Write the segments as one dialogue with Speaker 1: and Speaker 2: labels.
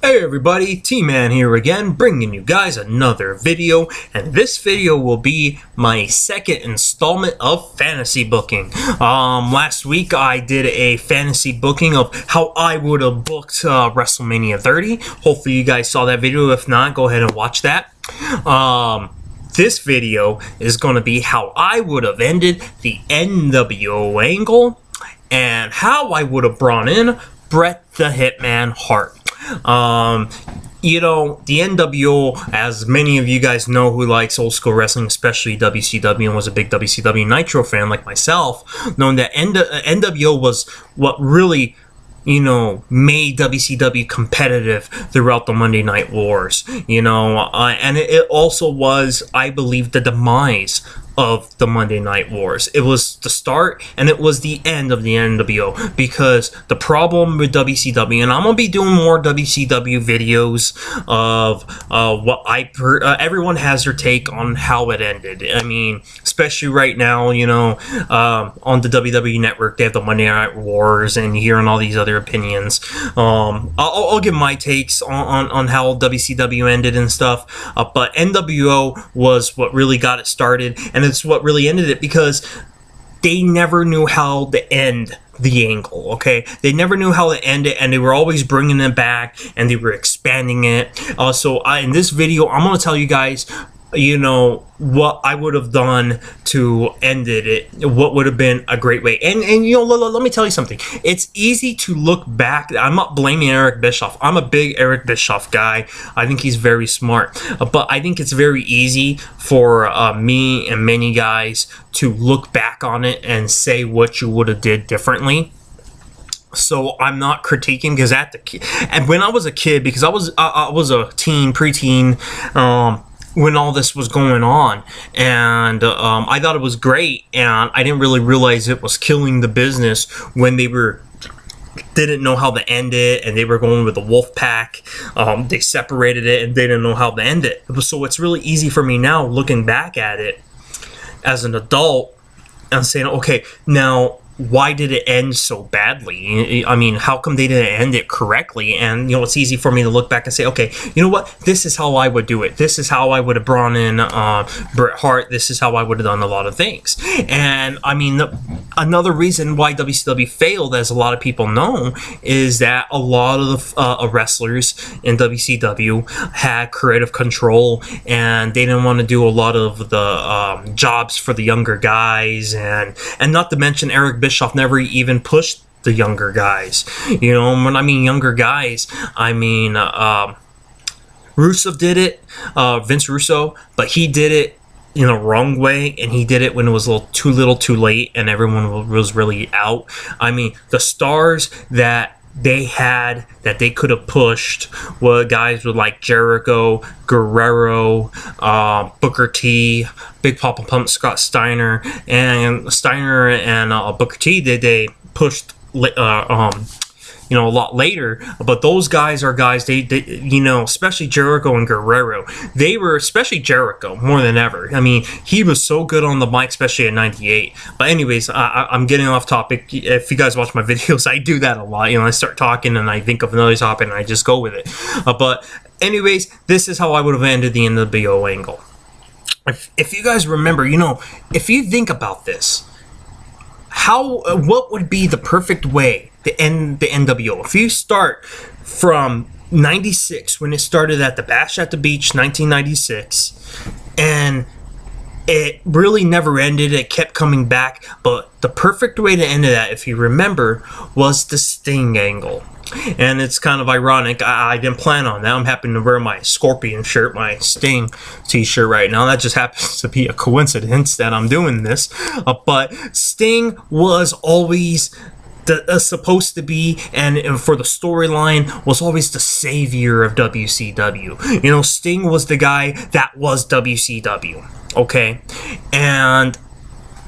Speaker 1: Hey everybody, T-Man here again, bringing you guys another video, and this video will be my second installment of fantasy booking. Last week I did a fantasy booking of how I would have booked WrestleMania 30. Hopefully you guys saw that video. If not, go ahead and watch that. This video is going to be how I would have ended the NWO angle and how I would have brought in Bret the Hitman Hart. You know, the NWO, as many of you guys know who likes old school wrestling, especially WCW, and was a big WCW Nitro fan like myself, knowing that NWO was what really, you know, made WCW competitive throughout the Monday Night Wars, you know, and it also was, I believe, the demise of the Monday Night Wars. It was the start and it was the end of the NWO, because the problem with WCW, and I'm gonna be doing more WCW videos of what everyone has their take on how it ended. I mean, especially right now, you know, on the WWE Network, they have the Monday Night Wars, and hearing all these other opinions. I'll give my takes on how WCW ended and stuff, but NWO was what really got it started, and it's what really ended it, because they never knew how to end the angle, okay? They never knew how to end it, and they were always bringing it back, and they were expanding it. So in this video, I'm going to tell you guys, you know, what I would have done to end it, what would have been a great way. And you know, let me tell you something. It's easy to look back. I'm not blaming Eric Bischoff. I'm a big Eric Bischoff guy. I think he's very smart. But I think it's very easy for me and many guys to look back on it and say what you would have did differently. So I'm not critiquing, because and when I was a kid, because I was a preteen, when all this was going on, and I thought it was great, and I didn't really realize it was killing the business when they didn't know how to end it, and they were going with the wolf pack. They separated it, and they didn't know how to end it. So it's really easy for me now, looking back at it as an adult, and saying, okay, now why did it end so badly? I mean, how come they didn't end it correctly? And, you know, it's easy for me to look back and say, okay, you know what? This is how I would do it. This is how I would have brought in Bret Hart. This is how I would have done a lot of things. And, I mean, another reason why WCW failed, as a lot of people know, is that a lot of the wrestlers in WCW had creative control, and they didn't want to do a lot of the jobs for the younger guys, and not to mention Eric Bischoff never even pushed the younger guys. You know, when I mean younger guys, I mean Rusev did it, Vince Russo, but he did it in a wrong way, and he did it when it was a little too late, and everyone was really out. I mean, the stars that they had that they could have pushed were guys with like Jericho, Guerrero, Booker T, Big Papa Pump, Scott Steiner, and Booker T. They pushed you know, a lot later, but those guys are guys, they you know, especially Jericho and Guerrero, they were, especially Jericho, more than ever. I mean, he was so good on the mic, especially in '98. But anyways, I'm getting off topic. If you guys watch my videos, I do that a lot. You know, I start talking and I think of another topic and I just go with it. But anyways, this is how I would have ended the NWO angle. If you guys remember, you know, if you think about this, what would be the perfect way to end the NWO? If you start from 96, when it started at the Bash at the Beach, 1996, and it really never ended, it kept coming back, but the perfect way to end that, if you remember, was the Sting angle. And it's kind of ironic, I didn't plan on that. I'm happy to wear my Scorpion shirt, my Sting t-shirt right now. That just happens to be a coincidence that I'm doing this. But Sting was always supposed to be, and for the storyline, was always the savior of WCW. You know, Sting was the guy that was WCW, okay? And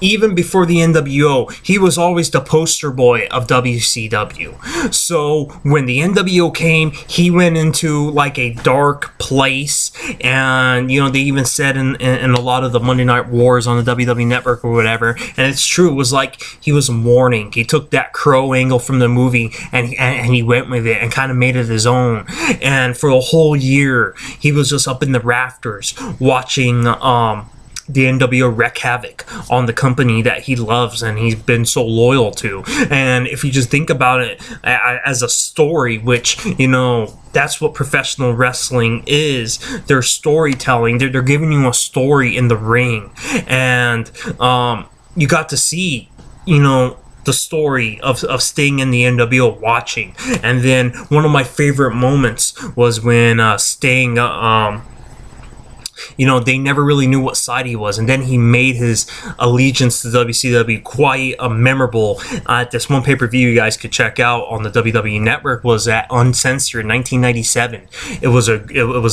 Speaker 1: even before the NWO, he was always the poster boy of WCW. So when the NWO came, he went into like a dark place, and you know, they even said in a lot of the Monday Night Wars on the WWE Network or whatever, and it's true, it was like he was mourning. He took that Crow angle from the movie and he went with it and kind of made it his own. And for a whole year, he was just up in the rafters watching the NWO wreak havoc on the company that he loves and he's been so loyal to. And if you just think about it as a story, which, you know, that's what professional wrestling is. They're storytelling. They're giving you a story in the ring. And you got to see, you know, the story of Sting and the NWO watching. And then one of my favorite moments was when Sting, you know, they never really knew what side he was, and then he made his allegiance to WCW quite memorable. At this one pay-per-view you guys could check out on the WWE Network was at Uncensored 1997. It was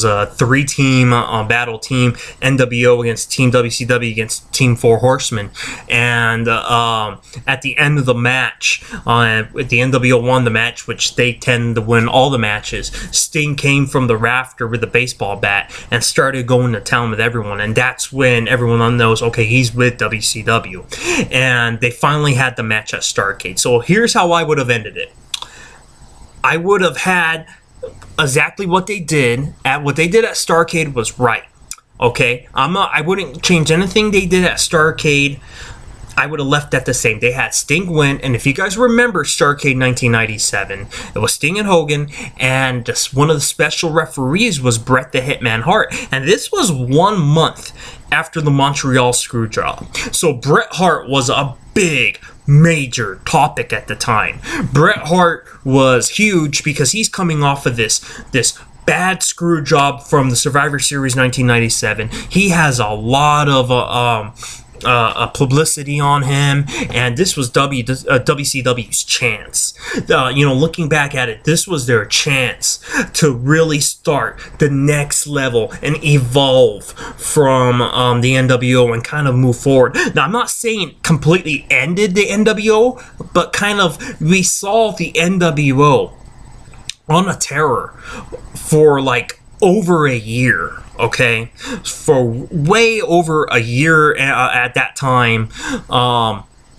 Speaker 1: a three-team battle: Team NWO against Team WCW against Team Four Horsemen. And at the end of the match, the NWO won the match, which they tend to win all the matches. Sting came from the rafter with a baseball bat and started going to town with everyone, and that's when everyone knows, okay, he's with WCW. And they finally had the match at Starrcade. So here's how I would have ended it. I would have had exactly what they did. What they did at Starrcade was right. Okay, I wouldn't change anything they did at Starrcade. I would have left that the same. They had Sting win, and if you guys remember Starrcade 1997, it was Sting and Hogan, and one of the special referees was Bret the Hitman Hart. And this was 1 month after the Montreal Screwjob. So Bret Hart was a big, major topic at the time. Bret Hart was huge because he's coming off of this bad screw job from the Survivor Series 1997. He has a lot of publicity on him, and this was WCW's chance. You know, looking back at it, this was their chance to really start the next level and evolve from the NWO and kind of move forward. Now, I'm not saying completely ended the NWO, but kind of we saw the NWO on a terror for like over a year. Okay, for way over a year at that time,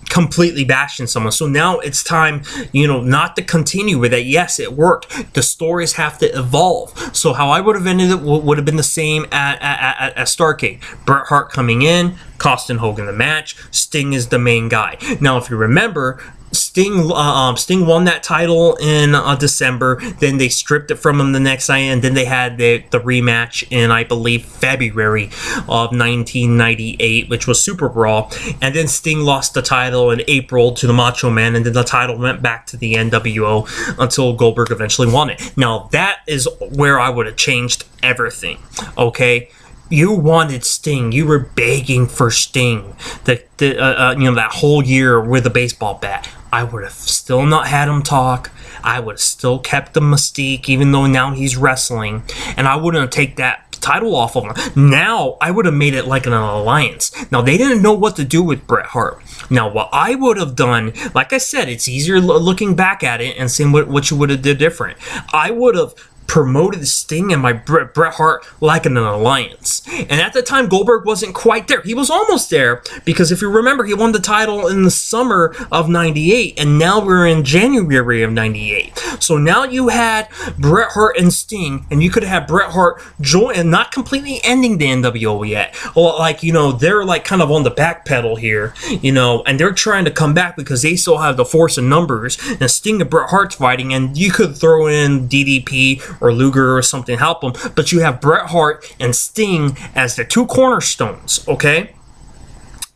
Speaker 1: completely bashing someone. So now it's time, you know, not to continue with it. Yes, it worked. The stories have to evolve. So how I would have ended it would have been the same at Starrcade. Bret Hart coming in, costing Hogan the match. Sting is the main guy. Now, if you remember, Sting won that title in December. Then they stripped it from him the next night, and then they had the rematch in, I believe, February of 1998, which was Super Brawl. And then Sting lost the title in April to the Macho Man, and then the title went back to the NWO until Goldberg eventually won it. Now, that is where I would have changed everything, okay? You wanted Sting. You were begging for Sting. You know, that whole year with a baseball bat. I would have still not had him talk. I would have still kept the mystique, even though now he's wrestling. And I wouldn't take that title off of him. Now, I would have made it like an alliance. Now, they didn't know what to do with Bret Hart. Now, what I would have done, like I said, it's easier looking back at it and seeing what you would have did different. I would have promoted Sting and my Bret Hart like an alliance. And at the time, Goldberg wasn't quite there. He was almost there, because if you remember, he won the title in the summer of 98, and now we're in January of 98. So now you had Bret Hart and Sting, and you could have Bret Hart join, and not completely ending the NWO yet. Well, like, you know, they're like kind of on the back pedal here, you know, and they're trying to come back because they still have the force of numbers, and Sting and Bret Hart's fighting, and you could throw in DDP or Luger or something, help them, but you have Bret Hart and Sting as the two cornerstones, okay?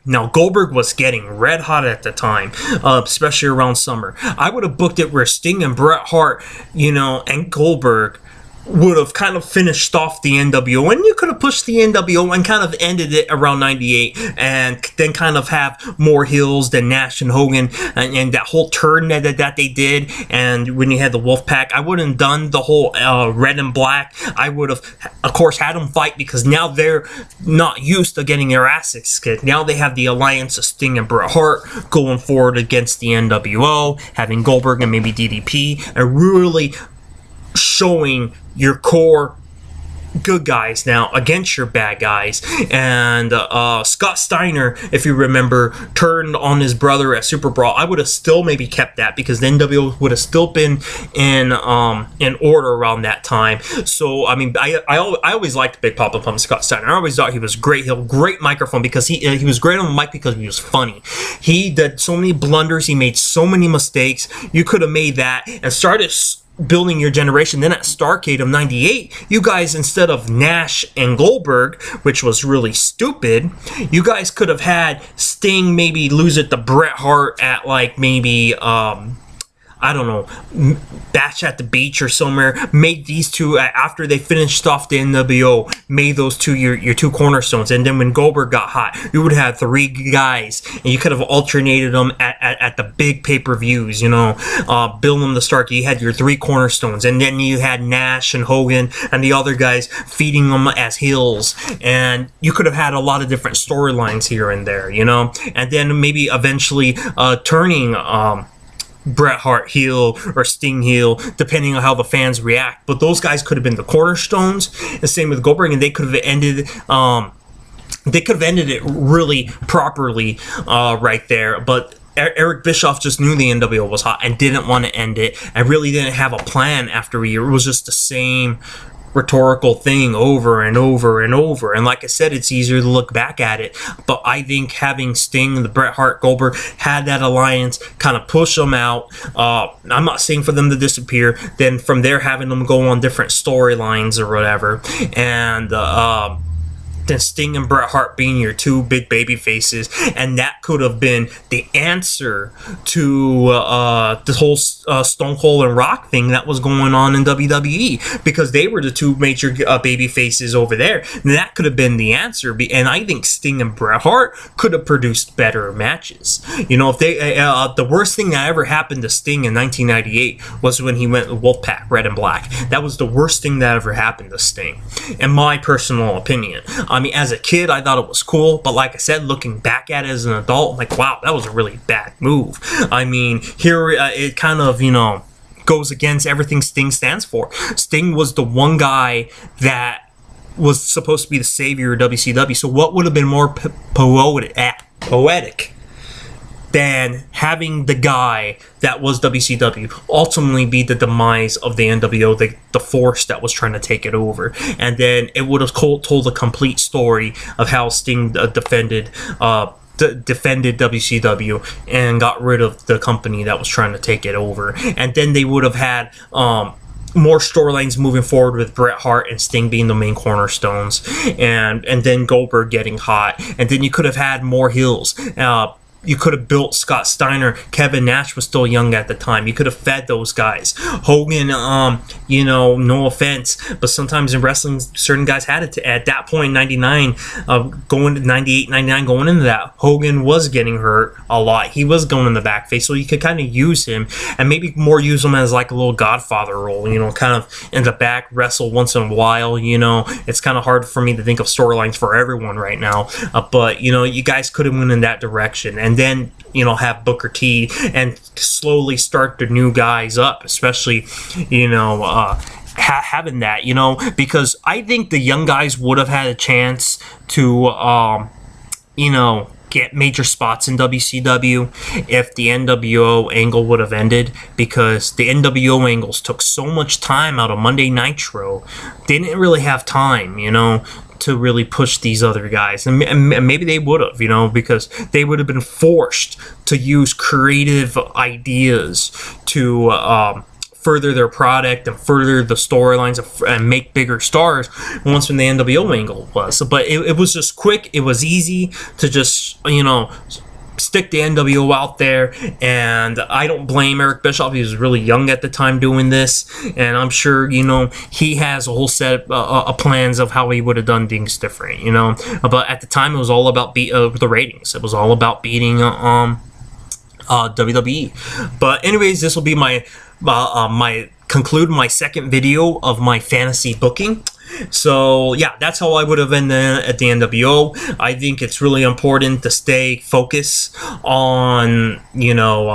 Speaker 1: Now, Goldberg was getting red hot at the time, especially around summer. I would have booked it where Sting and Bret Hart, you know, and Goldberg would have kind of finished off the NWO, and you could have pushed the NWO and kind of ended it around 98, and then kind of have more heels than Nash and Hogan, and that whole turn that they did. And when you had the Wolfpack, I wouldn't have done the whole red and black. I would have, of course, had them fight, because now they're not used to getting their asses kicked. Now they have the alliance of Sting and Bret Hart going forward against the NWO, having Goldberg and maybe DDP, and really showing your core good guys now against your bad guys. And Scott Steiner, if you remember, turned on his brother at Super Brawl. I would have still maybe kept that, because the NWO would have still been in order around that time. So I mean, I always liked Big Papa Pump Scott Steiner. I always thought he was great. He had a great microphone, because he was great on the mic because he was funny. He did so many blunders. He made so many mistakes. You could have made that and started building your generation. Then at Starrcade of 98, you guys, instead of Nash and Goldberg, which was really stupid, you guys could have had Sting maybe lose it to Bret Hart at like maybe I don't know, Bash at the Beach or somewhere. Made these two, after they finished off the NWO, made those two your two cornerstones. And then when Goldberg got hot, you would have three guys, and you could have alternated them at the big pay-per-views, you know, build them to start. You had your three cornerstones, and then you had Nash and Hogan and the other guys feeding them as heels, and you could have had a lot of different storylines here and there, you know. And then maybe eventually turning Bret Hart heel or Sting heel, depending on how the fans react. But those guys could have been the cornerstones. The same with Goldberg, and they could have ended it really properly right there. But Eric Bischoff just knew the NWO was hot and didn't want to end it, and really didn't have a plan after a year. It was just the same rhetorical thing over and over and over. And like I said, it's easier to look back at it, but I think having Sting, the Bret Hart, Goldberg, had that alliance, kind of push them out. I'm not saying for them to disappear, then from there having them go on different storylines or whatever, and then Sting and Bret Hart being your two big baby faces, and that could have been the answer to the whole Stone Cold and Rock thing that was going on in WWE, because they were the two major baby faces over there. And that could have been the answer, and I think Sting and Bret Hart could have produced better matches. You know, if they the worst thing that ever happened to Sting in 1998 was when he went with Wolfpack, Red and Black. That was the worst thing that ever happened to Sting, in my personal opinion. I mean, as a kid, I thought it was cool, but like I said, looking back at it as an adult, I'm like, wow, that was a really bad move. I mean, here it kind of, you know, goes against everything Sting stands for. Sting was the one guy that was supposed to be the savior of WCW, so what would have been more poetic than having the guy that was WCW ultimately be the demise of the NWO, the force that was trying to take it over. And then it would have told a complete story of how Sting defended WCW and got rid of the company that was trying to take it over. And then they would have had more storylines moving forward with Bret Hart and Sting being the main cornerstones, and then Goldberg getting hot. And then you could have had more heels. You could have built Scott Steiner. Kevin Nash was still young at the time. You could have fed those guys. Hogan, you know, no offense, but sometimes in wrestling, certain guys had it. At that point, 99, going to 98, 99, going into that, Hogan was getting hurt a lot. He was going in the back face, so you could kind of use him, and maybe more use him as like a little Godfather role, you know, kind of in the back, wrestle once in a while, you know. It's kind of hard for me to think of storylines for everyone right now, but, you know, you guys could have went in that direction. And then, you know, have Booker T and slowly start the new guys up, especially, you know, having that, you know, because I think the young guys would have had a chance to, you know, get major spots in WCW if the NWO angle would have ended, because the NWO angles took so much time out of Monday Nitro. They didn't really have time, you know, to really push these other guys, and maybe they would have, you know, because they would have been forced to use creative ideas to further their product and further the storylines and make bigger stars once when the NWO angle was. But it was just quick, it was easy to just, you know, stick the NWO out there. And I don't blame Eric Bischoff. He was really young at the time doing this, and I'm sure, you know, he has a whole set of plans of how he would have done things different, you know. But at the time, it was all about the ratings. It was all about beating WWE. But anyways, this will be my conclude my second video of my fantasy booking. So yeah, that's how I would have ended at the NWO. I think it's really important to stay focused on, you know,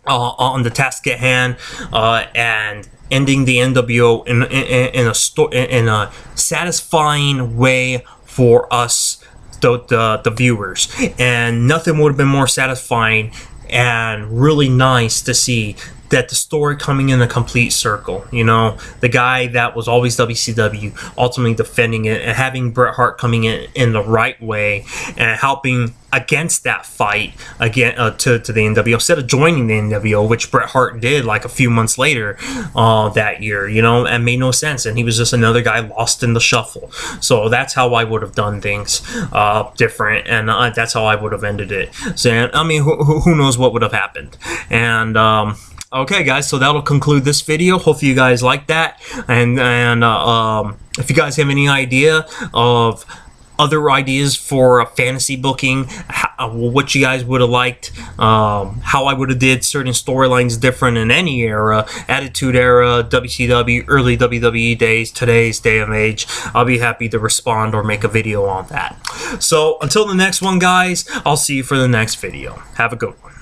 Speaker 1: on the task at hand, and ending the NWO in a satisfying way for us, the viewers. And nothing would have been more satisfying and really nice to see that the story coming in a complete circle. You know, the guy that was always WCW ultimately defending it, and having Bret Hart coming in the right way and helping against that fight again to the NWO instead of joining the NWO, which Bret Hart did like a few months later that year, you know, and made no sense, and he was just another guy lost in the shuffle. So that's how I would have done things different, and that's how I would have ended it. So I mean, who knows what would have happened. And okay, guys, so that'll conclude this video. Hopefully you guys like that, and if you guys have any idea of other ideas for fantasy booking, what you guys would have liked, how I would have did certain storylines different in any era, Attitude Era, WCW, early WWE days, today's day and age, I'll be happy to respond or make a video on that. So until the next one, guys, I'll see you for the next video. Have a good one.